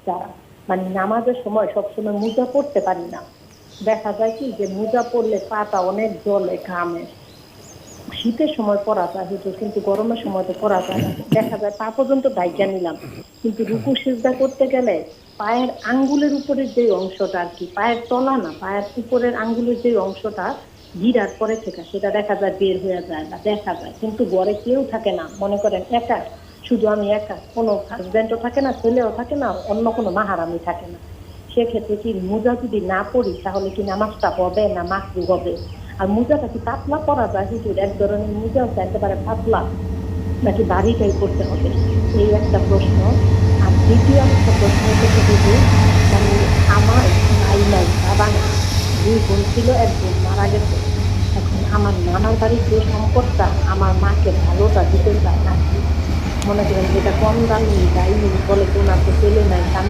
বাচ্চা, মানে নামাজের সময় সবসময় মোজা পরতে পারি না। দেখা যায় কি যে মোজা পরলে পাটা অনেক জ্বলে, ঘামে। শীতের সময় পরা যায় হুজুর, কিন্তু গরমের সময় তো পরা যায় না। দেখা যায় পা পর্যন্ত ঢাইকা নিলাম, কিন্তু রুকু সিজদা করতে গেলে পায়ের আঙ্গুলের উপরের যে অংশটা আর কি, পায়ের তলা না, পায়ের উপরের আঙ্গুলের যে অংশটা গিরার পরে থেকে সেটা দেখা যায় বের হয়ে যায় বা দেখা যায়, কিন্তু ঘরে কেউ থাকে না, মনে করেন একা, শুধু আমি একা, কোনো হাজব্যান্ডও থাকে না, ছেলেও থাকে না, অন্য কোনো মাহারামি থাকে না। সেক্ষেত্রে কি মোজা যদি না পড়ি তাহলে কি নামাজটা হবে না মাকরু হবে? আর মোজাটা কি পাতলা পরা যায় হুজুর? এক ধরনের মোজা আছে একেবারে পাতলা, নাকি ভারীটাই করতে হবে? এই একটা প্রশ্ন। আর দ্বিতীয় একটা প্রশ্ন হচ্ছে হুজুর, মানে আমার ভাই নাই, বাবা নাই, দুই বোন ছিল, এক বোন মারা গেছে। এখন আমার নানার বাড়ির যে সম্পদটা আমার মাকে ভালোটা দিতে চায় আর কি, মনে করেন যেটা কম দামি ডাইনি বলে, তো ওনার তো ছেলে নাই।